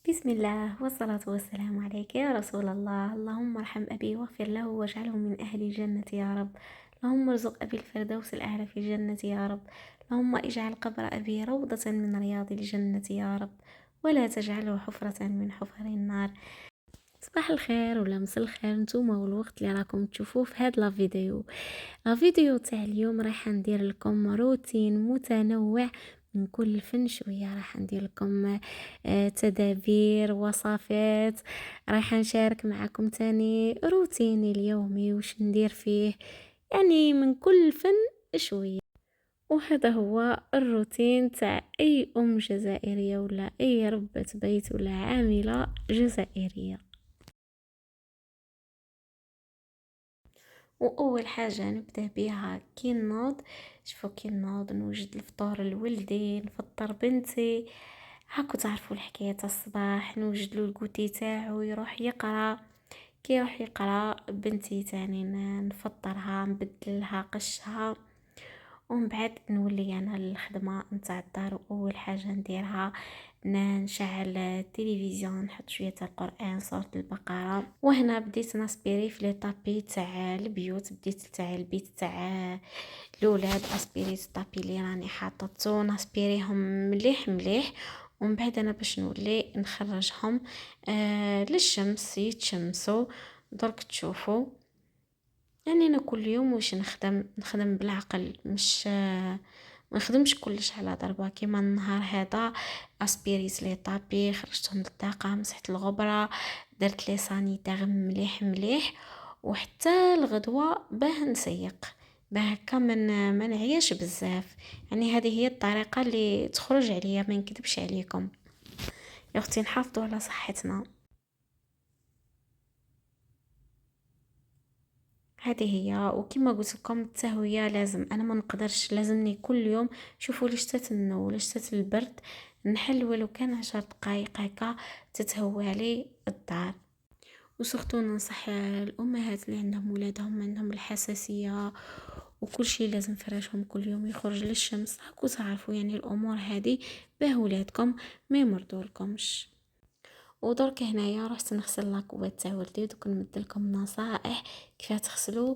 بسم الله والصلاة والسلام عليك يا رسول الله. اللهم ارحم أبي واغفر له واجعله من أهل الجنة يا رب. اللهم ارزق أبي الفردوس الأعلى في الجنة يا رب. اللهم اجعل قبر أبي روضة من رياض الجنة يا رب، ولا تجعله حفرة من حفر النار. صباح الخير ولا مساء الخير نتوما والوقت اللي راكم تشوفوه في هاد لا فيديو تاع اليوم. راح ندير لكم روتين متنوع من كل فن شويه. راح ندير لكم تدابير وصفات. راح نشارك معكم تاني روتيني اليومي وش ندير فيه، يعني من كل فن شويه. وهذا هو الروتين تاع اي ام جزائريه ولا اي ربة بيت ولا عامله جزائريه. واول حاجه نبدا بها كي نوض. شوفوا كي نوض نوجد الفطور لولدي، نفطر بنتي. هاكو تعرفوا الحكايه تاع الصباح، نوجد له الكوتي تاعو يروح يقرا. كي يروح يقرا بنتي تاني نفطرها نبدلها قشها، ومن بعد نولي انا للخدمه نتاع الدار. واول حاجه نديرها نشعل التلفزيون، نحط شويه تاع القران صوت البقره. وهنا بديت نسبيري في لي طابي تاع البيوت، بديت تاع البيت تاع الاولاد اسبيريت الطابي اللي راني حاطته نسبيريهم مليح مليح. ومن بعد انا باش نولي نخرجهم للشمس يتشمسوا. درك تشوفوا يعني انا كل يوم واش نخدم بالعقل، مش ما نخدمش كلش على ضربه. كيما النهار هذا اسبيريت لي طابي، خرجتهم للطاقه، مسحت الغبره، درت لي سانيتير مليح مليح. وحتى الغدوه باه نسيق، باه هكا ما نعياش بزاف. يعني هذه هي الطريقه اللي تخرج عليا، ما نكذبش عليكم يا اختي، نحافظوا على صحتنا. هذه هي. وكما قلت لكم التهويه لازم، انا ما نقدرش، لازمني كل يوم. شوفوا لي شتات النو ولا شتات البرد نحل ولو كان 10 دقائق هكا تتهوى لي الدار. وسورتو ننصح الامهات اللي عندهم ولادهم عندهم الحساسيه وكل شيء لازم فراشهم كل يوم يخرج للشمس. هاكو تعرفوا يعني الامور هذه باه ولادكم ما يمرضولكمش. ودرك هنايا رحت نغسل لاكوات تاع ولدي. دوك نمدلكم نصائح كيف تغسلوا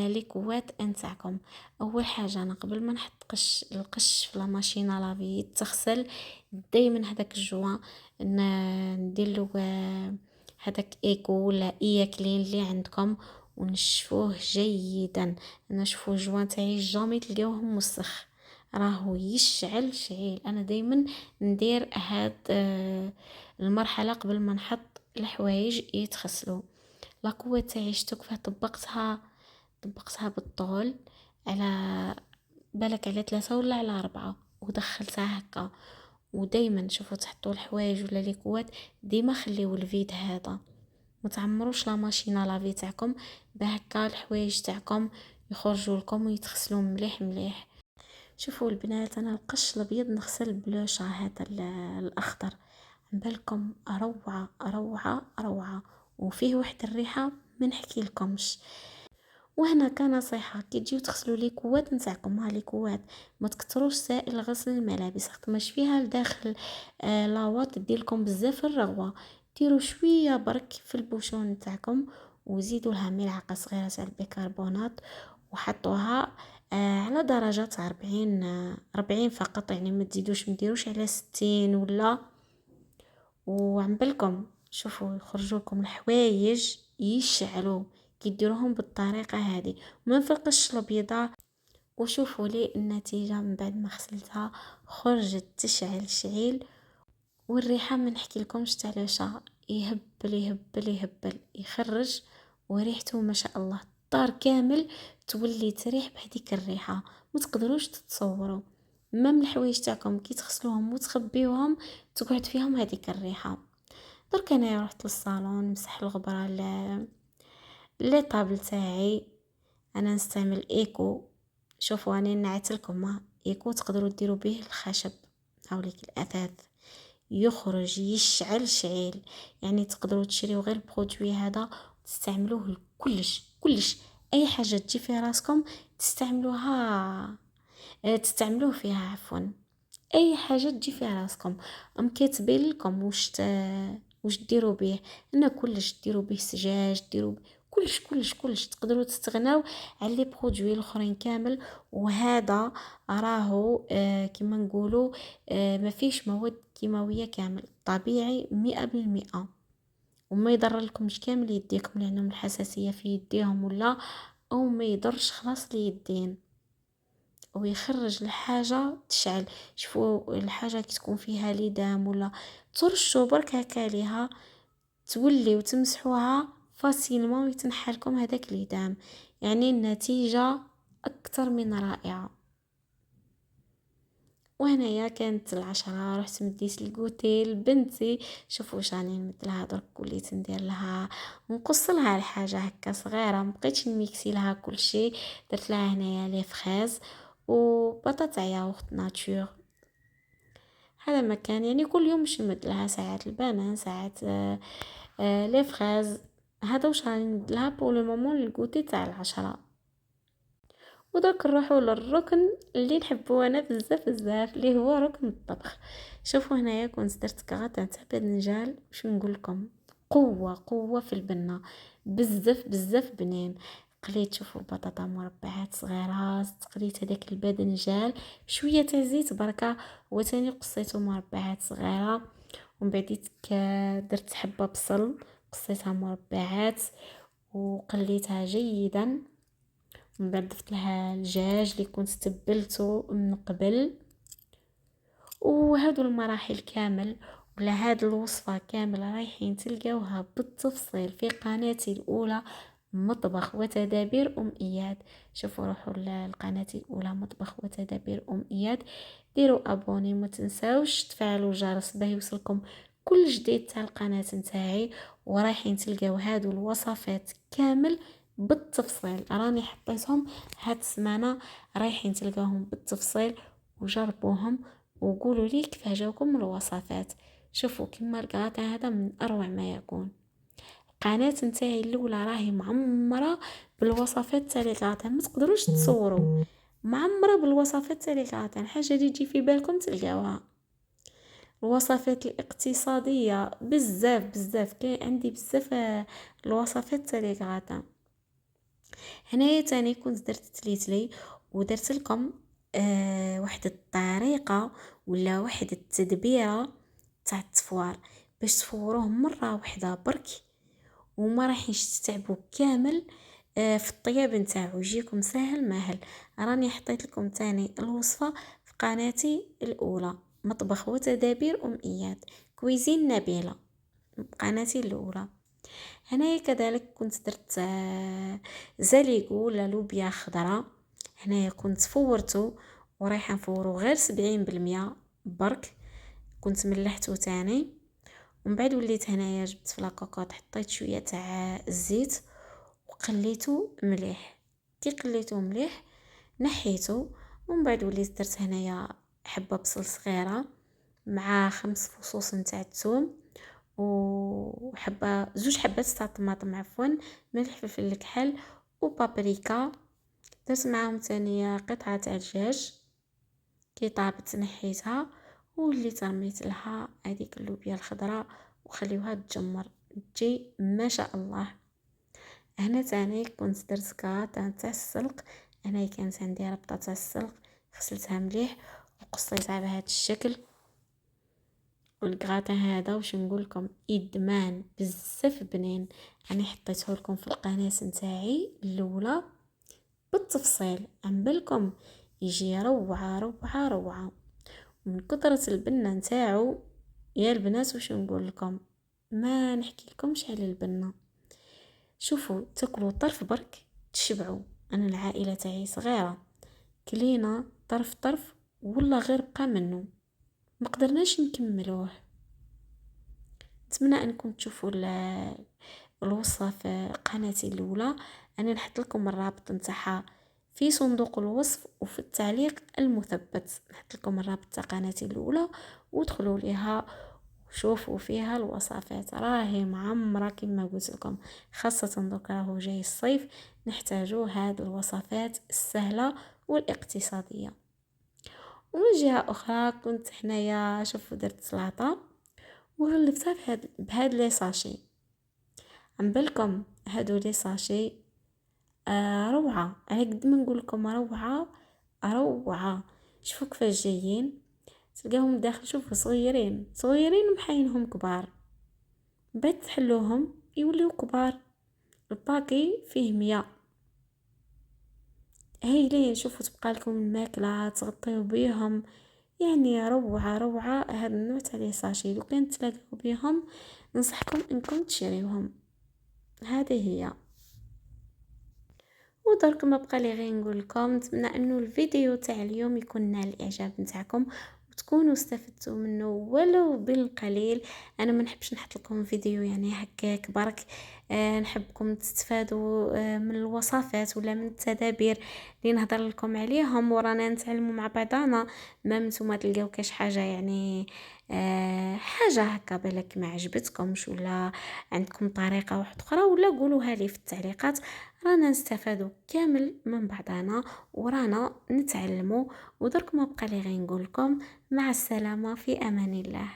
لي كوات نتاعكم. اول حاجه انا قبل ما نحط القش في لا ماشينه لافي تغسل، دائما هذاك الجوان ندير له هذاك ايكو ولا ايا كلين اللي عندكم ونشفوه جيدا. نشفوه الجوان تاعي جامي تلقاوه مسخ، راهو يشعل شعيل. انا دايما ندير هاد المرحله قبل ما نحط الحوايج يتغسلوا. لاكوة تاعي شتو كيف طبقتها بالطول على بالك على 3 ولا على 4 ودخلتها هكا. ودايما شوفوا تحطوا الحوايج ولا لي كوات ديما خليو الفيد هذا، ما تعمروش لا ماشينه لافي تاعكم بهكا الحوايج تاعكم يخرجوا لكم ويتغسلوا مليح مليح. شوفوا البنات، انا القش الابيض نغسل بلوشة هذا الاخضر، بالكم روعة روعة روعة، وفيه واحد الريحة ما نحكي لكمش. وهنا كان نصيحة كي تجيو تغسلوا لي كوات نتاعكم، ها لي كوات ما تكثروش سائل غسل الملابس، خاطرش فيها لداخل لاواط دير لكم بزاف الرغوة. ديروا شوية برك في البوشون نتاعكم وزيدوا لها ملعقة صغيرة تاع البيكربونات وحطوها على درجة 40 40 فقط. يعني ما تزيدوش مديروش على 60 ولا. وعم بالكم شوفوا يخرجوا لكم الحوايج يشعلوا كي ديروهم بالطريقه هذه وما نفرقش الابيضه. وشوفوا لي النتيجه من بعد ما غسلتها، خرجت تشعل شعيل. والريحه ما نحكي لكمش تاع العشاء، يهبل يهبل يهبل يخرج. وريحته ما شاء الله الدار كامل تولي تريح بهذيك الريحه، ما تقدروش تتصوروا. مام الحوايج تاعكم كي تغسلوهم وتخبيوهم تقعد فيهم هذيك الريحه. درك انا رحت للصالون نمسح الغبره لي طابل تاعي. انا نستعمل ايكو. شوفوا انا نعتلكم ايكو تقدروا ديروا به الخشب، هاوليك الاثاث يخرج يشعل شعيل. يعني تقدروا تشريو غير البرودوي هذا تستعملوه لكلش كلش. اي حاجه تجي في راسكم تستعملوها تستعملوه فيها عفوا. اي حاجه تجي في راسكم، كيتبين لكم واش ديروا به. انا كلش ديروا به سجاج، ديروا كلش تقدروا تستغناو على لي برودوي الاخرين كامل. وهذا راهو كما نقولوا ما فيش مواد كيماويه، كامل طبيعي 100%. وما يضر لكمش كامل يديكم اللي عندهم الحساسيه في يديهم ولا، او ما يضرش خلاص اليدين، ويخرج الحاجة تشعل. شوفوا الحاجة كي تكون فيها لدام ولا ترشوا برك هكا ليها، تولي وتمسحوها فاسيلمون ويتنحلكم هذاك لدام. يعني النتيجة اكثر من رائعة. وهنايا كانت العشرة، رحت مديت الكوتي لبنتي. شوفوا واش راني نمدلها درك، وليت ندير لها نقص لها الحاجه هكا صغيره، مبقيتش نميكسي لها كل شيء. درت لها هنايا لي فريز وبطاطا ياغورت ناتور. هذا ما كان يعني كل يوم باش نمد لها ساعات البنان، ساعات لي فريز. هذا واش راني نمد لها بور لو مومون الكوتي تاع العشرة. ودرك نروحوا للركن اللي نحبه انا بزاف بزاف، اللي هو ركن الطبخ. شوفوا هنايا كنت درت كغطا تاع باذنجان، واش نقول لكم، قوه في البنه، بزاف بنين. قليت شوفوا البطاطا مربعات صغيرات، قليت هذاك الباذنجان شويه تاع زيت بركه، وثاني قصيته مربعات صغيره. ومن بعد درت حبه بصل قصيتها مربعات وقليتها جيدا. من بعد ضفت لها الدجاج اللي كنت تبلته من قبل. وهادو المراحل كامل ولا هاد الوصفة كامل رايحين تلقاوها بالتفصيل في قناتي الأولى، مطبخ وتدابير إياد. شوفوا روحوا لقناتي الأولى مطبخ وتدابير إياد، ديروا ابوني، ما تنساوش تفعلوا الجرس باه يوصلكم كل جديد تاع القناة نتاعي. ورايحين تلقاو هادو الوصفات كامل بالتفصيل، راني حطيتهم هاد السمانة، رايحين تلقاوهم بالتفصيل. وجربوهم وقولوا لي كيف عجبكم الوصفات. شوفوا كما الكراطة هذا من اروع ما يكون. القناة نتاعي الاولى راهي معمرة بالوصفات تاع الكراطة، ما تقدروش تصوروا، معمرة بالوصفات تاع الكراطة. الحاجة اللي تجي في بالكم تلقاوها. الوصفات الاقتصادية بزاف كاين عندي بزاف الوصفات تاع الكراطة. هنايا تاني كنت درت تليتلي ودرت لكم واحد الطريقة ولا واحد التدبيرة تاع التفوار باش تفوروه مرة واحدة برك وما راحيش تتعبوا كامل في الطياب نتاعو، يجيكم سهل ماهل. راني حطيت لكم تاني الوصفة في قناتي الاولى مطبخ وتدابير اياد، كويزين نبيلة، قناتي الاولى. هنايا كذلك كنت درت زليقو ولا لوبيا خضراء. هنايا كنت فورته ورايحه نفورو غير 70% برك، كنت ملحته تاني. ومن بعد وليت هنايا جبت في لاكوكوط حطيت شويه تاع الزيت وقليته مليح. كي قليته مليح نحيته. ومن بعد وليت درت هنايا حبه بصل صغيره مع 5 فصوص نتاع الثوم وحبه زوج حبات تاع الطماطم عفوا، ملح فلفل الكحل وبابريكا. درت معاهم ثانيه قطعه تاع الدجاج كي طابت نحيتها وليت رميت لها هذيك اللوبيا الخضراء وخليوها تجمر تجي ما شاء الله. هنا تاني كنت درت كاطا تاع السلق. هنا كانت عندي ربطه تاع السلق غسلتها مليح وقصيتها بهذا الشكل. والكغاتان هذا واش نقول لكم ادمان بزاف بنين، راني حطيته لكم في القناه نتاعي الاولى بالتفصيل. عم بالكم يجي روعه من كثرة البنه نتاعو. يا البنات واش نقول لكم، ما نحكي لكمش على البنه. شوفوا تاكلوا طرف برك تشبعوا. انا العائله تاعي صغيره كلينا طرف ولا غير بقى منه ما قدرناش نكملوه. نتمنى انكم تشوفوا الوصفه في قناتي الاولى. انا نحط لكم الرابط نتاعها في صندوق الوصف وفي التعليق المثبت. نحط لكم الرابط تاع قناتي الاولى وادخلوا ليها وشوفوا فيها الوصفات، راهي معمره كما قلت لكم. خاصه دوك راهو جاي الصيف نحتاجوا هاد الوصفات السهله والاقتصاديه. ومن جهة اخرى كنت حنايا شوفوا درت سلطة وغلفتها بهاد لي ساشي. عم بالكم هادو لي ساشي روعة، على قد ما نقول لكم روعة روعة. شوفوا كيفاش جايين، تلقاهم داخل شوفوا صغيرين صغيرين ومحاينهم كبار، بعد تحلوهم يوليو كبار. الباكي فيه 100 هايلين. شوفوا تبقى لكم الماكلة تغطيو بيهم، يعني روعة روعة. هذا النوع تاع لي ساشي لو كان تلاقوا بيهم ننصحكم انكم تشريوهم. هذه هي. ودرك ما بقى لي غير نقول لكم نتمنى انه الفيديو تاع اليوم يكون نال الاعجاب نتاعكم وتكونوا استفدتوا منه ولو بالقليل. انا ما نحبش نحط لكم فيديو يعني هكاك برك، نحبكم تستفادوا من الوصفات ولا من التدابير اللي نهضر لكم عليهم ورانا نتعلموا مع بعضنا. ما نتوما تلقاو كاش حاجه يعني حاجه هكا بالك ما عجبتكمش ولا عندكم طريقه واحده اخرى ولا قولوها لي في التعليقات، رانا نستفادوا كامل من بعضنا ورانا نتعلموا. ودرك ما بقى لي غير نقول لكم مع السلامة في امان الله.